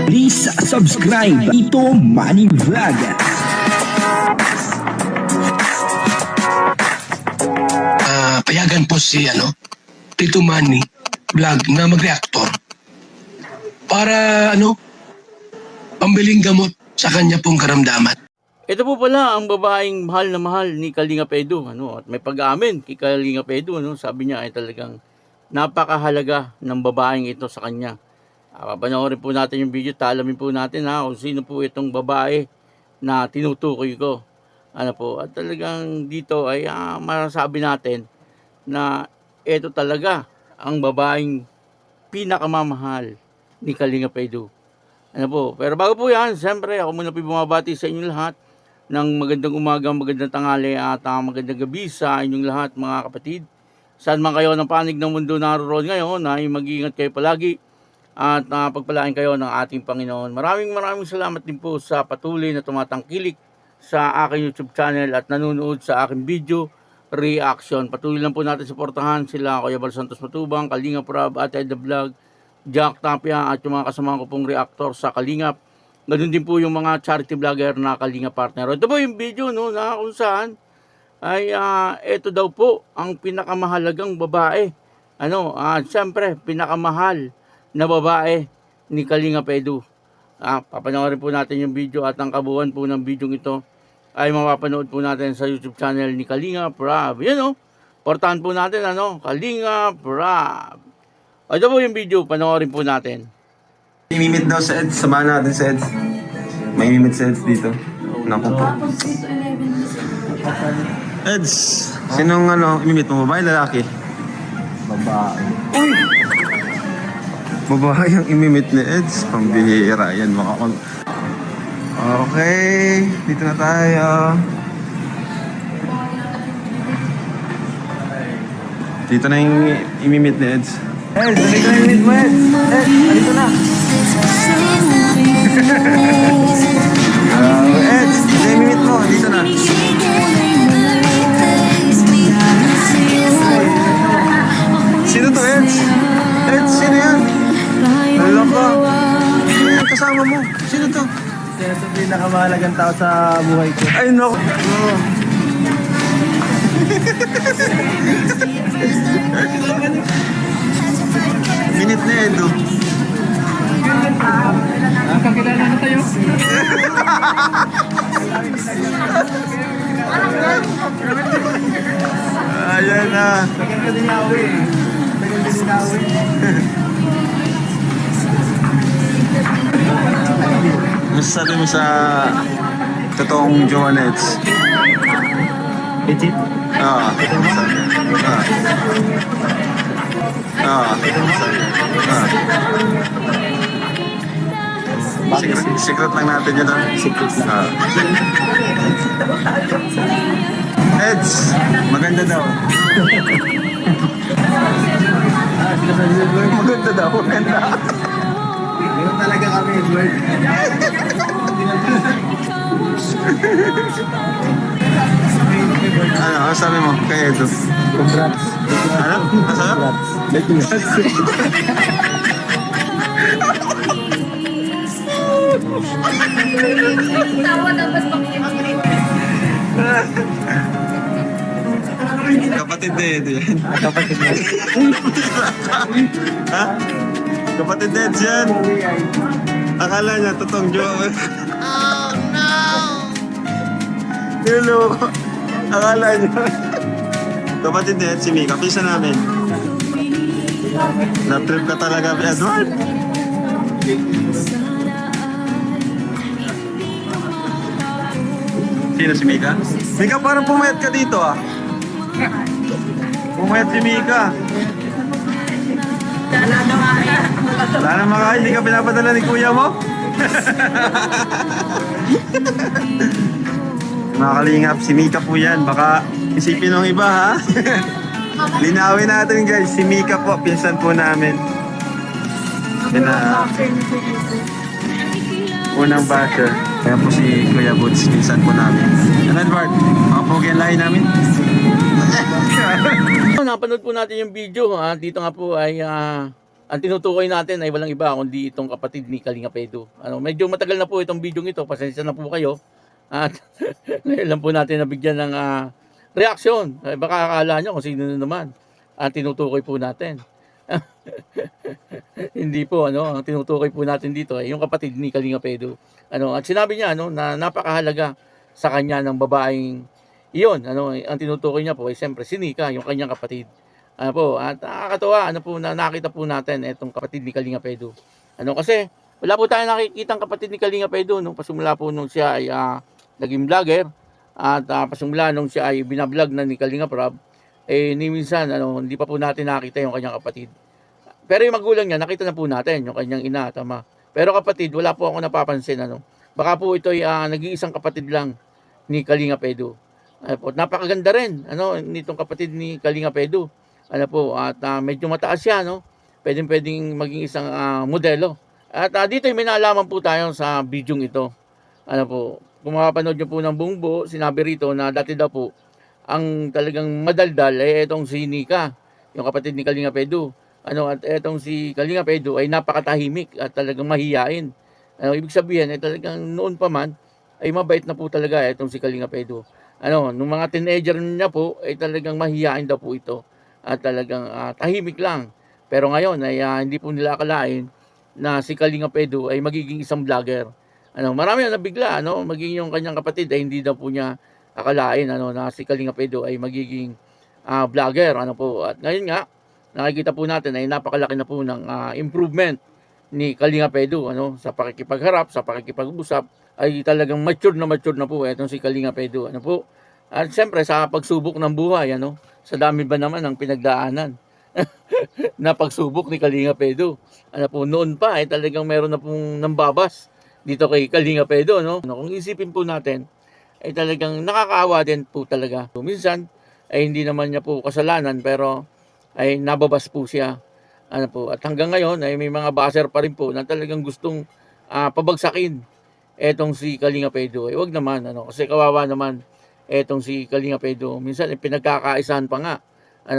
Please subscribe Tito Manny Vlog. Payagan po si Tito Manny Vlog na mag-reactor para pambiling gamot sa kanya pong karamdaman. Ito po pala ang babaeng mahal na mahal ni Kalingap Edu, at may pag-aamin kay Kalingap Edu, sabi niya ay talagang napakahalaga ng babaeng ito sa kanya. Papanoorin po natin yung video, alamin po natin kung sino po itong babae na tinutukoy ko. At talagang dito ay masasabi natin na ito talaga ang babaeng pinakamamahal ni Kalingap Edu. Pero bago po yan, siyempre ako muna po bumabati sa inyong lahat ng magandang umaga, magandang tanghali at magandang gabi sa inyong lahat mga kapatid. Saan man kayo ng panig ng mundo naroon ngayon, ay mag-iingat kayo palagi at pagpalain kayo ng ating Panginoon. Maraming salamat din po sa patuloy na tumatangkilik sa aking YouTube channel at nanonood sa aking video reaction. Patuloy lang po natin suportahan sila Kuya Bal Santos Matubang, Kalingap Rob, Ate The Vlog, Jack Tapia at yung mga kasama ko pong reactor sa Kalingap. Ganun din po yung mga charity vlogger na Kalingap partner. Ito po yung video na kung saan ay ito daw po ang pinakamahalagang babae. Siyempre pinakamahal na babae ni Kalingap Edu. Papanoorin po natin yung video at ang kabuuan po ng video ito ay mapapanood po natin sa YouTube channel ni Kalingap Rob. Portahan po natin Kalingap Rob. Ito po yung video, panoorin po natin. Imimit daw sa Eds, samahan natin sa Eds. May imimit sa Eds dito. Naku po. Eds, sinong imimit mo? Babae, lalaki? Babae. Uy! Babae ang imimit ni Eds. Pambihira yan, Okay, dito na tayo. Dito na yung imimit ni Eds. Eds, dali ka na yung mo, Eds. Eds, dito na. Eds, dito yung imimit mo. Dito na. Sino to, Eds? Eds, sino yan? Naloko. Sino yan kasama mo? Sino to? Kaya ito pinakamahalagang tao sa buhay ko. Ay, no. Minute na Edu. Kakilala na tayo. Ayan na. Tagal ka din nawi. Masasabi mo sa totoong Joanets? Legit? Secret lang natin yun. Secret lang. Eds, maganda daw. Maganda daw, maganda. Meron talaga kami, Edward. Ano sabi mo kay Edu? Congrats. Ano? Ano? Congrats. Tawa dapat makinig. Kapatid na Edu yan. Kapatid mo. Ha? Kapatid na Edu yan. Akala niya, totoong jowa. Oh no! Niloko. Akala niya. Kapatid na Edu, si Mika. Pisa namin. Na-trip ka talaga, Edward. Sino si Mika? Mika, parang pumayat ka dito Pumayat si Mika. Wala na makain, hindi ka pinapadala ni kuya mo? Mga kalingap, si Mika po yan. Baka isipin ng iba ha. Linawin natin guys, si Mika po, pinsan po namin. Unang basher. Kaya po si Kuya Boots, pinsan po namin. Ano Edward, mga pogi ang lahi namin? Napanood po natin yung video. Dito nga po ay ang tinutukoy natin ay walang iba kundi itong kapatid ni Kalinga Pedro. Medyo matagal na po itong video ito, pasensya na po kayo. At ngayon lang po natin nabigyan ng reaksyon. Baka akala nyo kung sino na naman ang tinutukoy po natin. Hindi po, ang tinutukoy po natin dito ay yung kapatid ni Kalinga Pedro. At sinabi niya na napakahalaga sa kanya ng babaeng iyon. Ang tinutukoy niya po ay siyempre si Nika, yung kanyang kapatid. At nakakatawa, na nakita po natin itong kapatid ni Kalinga Pedro. Kasi wala po tayong nakikitang kapatid ni Kalinga Pedro nung pasimula po nung siya ay naging vlogger at pasimula nung siya ay binablog na ni Kalinga Prab, ni minsan hindi pa po natin nakita yung kanyang kapatid. Pero yung magulang niya, nakita na po natin yung kanyang ina, tama. Pero kapatid, wala po ako napapansin. Baka po ito ay nag-iisang kapatid lang ni Kalinga Pedro. Napakaganda rin nitong kapatid ni Kalinga Pedro. At medyo mataas siya, pwedeng maging isang modelo. At dito may nalaman po tayo sa video ito. Kung makapanood nyo po ng buong buo, sinabi rito na dati daw po ang talagang madaldal ay itong si Nika, yung kapatid ni Kalinga Pedro. At etong si Kalinga Pedro ay napakatahimik at talagang mahiyain. Ibig sabihin ay talagang noon pa man ay mabait na po talaga etong si Kalinga Pedro. Nung mga teenager niya po ay talagang mahiyain daw po ito at talagang tahimik lang. Pero ngayon ay hindi po nila akalain na si Kalinga Pedro ay magiging isang vlogger. Marami na nabigla, maging yung kanyang kapatid ay hindi daw po niya akalain na si Kalinga Pedro ay magiging vlogger. At ngayon nga nakikita po natin ay napakalaki na po ng improvement ni Kalinga Pedro sa pakikipagharap, sa pakikipag-usap ay talagang mature na po itong si Kalinga Pedro. At siyempre sa pagsubok ng buhay, sa dami ba naman ng pinagdaanan na pagsubok ni Kalinga Pedro. Noon pa ay talagang meron na pong nambabas dito kay Kalinga Pedro. Kung isipin po natin ay talagang nakakaawa din po talaga. Minsan ay hindi naman niya po kasalanan pero ay nababas po siya. At hanggang ngayon ay may mga baser pa rin po na talagang gustong pabagsakin etong si Kalinga Pedro. Wag naman, kasi kawawa naman etong si Kalinga Pedro. Minsan pinagkakaisahan pa nga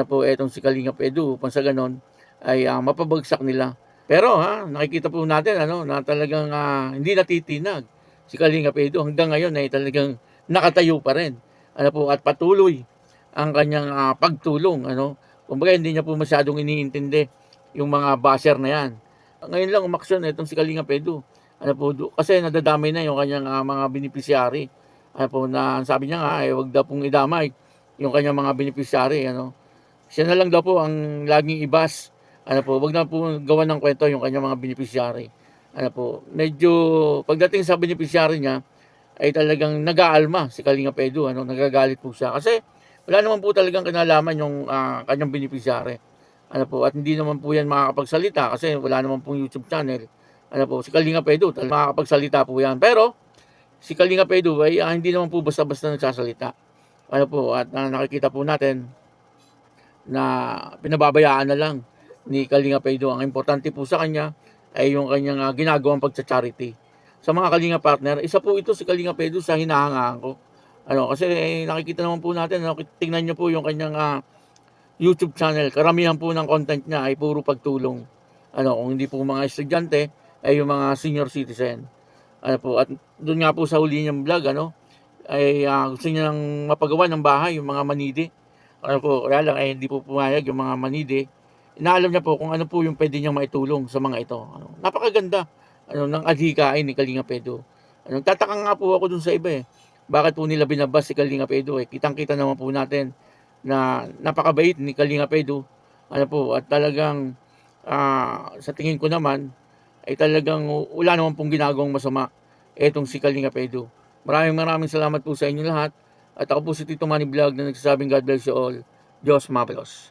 etong si Kalinga Pedro upang sa ganon ay mapabagsak nila. Pero nakikita po natin na talagang hindi natitinag si Kalinga Pedro. Hanggang ngayon ay talagang nakatayo pa rin. At patuloy ang kanyang pagtulong. Kumbaga hindi niya po masyadong iniintindi yung mga basher na yan. Ngayon lang umaksyon itong si Kalinga Pedro. Kasi nadadamay na yung kanyang mga beneficiary. Na sabi niya nga ay wag daw pong idamay yung kanyang mga beneficiary. Siya na lang daw po ang laging ibas. Wag na po gawa ng kwento yung kanyang mga beneficiary. Medyo pagdating sa beneficiary niya ay talagang nag-aalma si Kalinga Pedro. Nagagalit po siya kasi wala naman po talagang kinalaman yung kanyang beneficiary. At hindi naman po yan makakapagsalita kasi wala naman pong YouTube channel. Si Kalinga Pedro makakapagsalita po yan. Pero si Kalinga Pedro ay hindi naman po basta-basta nagsasalita. At nakikita po natin na pinababayaan na lang ni Kalinga Pedro. Ang importante po sa kanya ay yung kanyang ginagawang pagcha-charity. Sa mga Kalinga partner, isa po ito si Kalinga Pedro sa hinahangaan ko. Kasi nakikita naman po natin, tingnan niyo po yung kanyang YouTube channel. Karamihan po ng content niya ay puro pagtulong. Kung hindi po mga estudyante, ay yung mga senior citizen. At doon nga po sa huli niyang vlog, ay gusto niya nang mapagawa ng bahay, yung mga manidi. Kaya lang ay hindi po pumayag yung mga manidi. Inaalam niya po kung ano po yung pwede niyang maitulong sa mga ito. Napakaganda ng adhikain ni Kalinga Pedro. Tataka nga po ako dun sa iba Bakit po nila binabas si Kalinga Pedro? Kitang-kita naman po natin na napakabait ni Kalinga Pedro. At talagang sa tingin ko naman ay talagang wala naman pong ginagawang masama etong si Kalinga Pedro. Maraming salamat po sa inyo lahat. At ako po si Tito Manny Vlog na nagsasabing God bless you all. Diyos mapelos.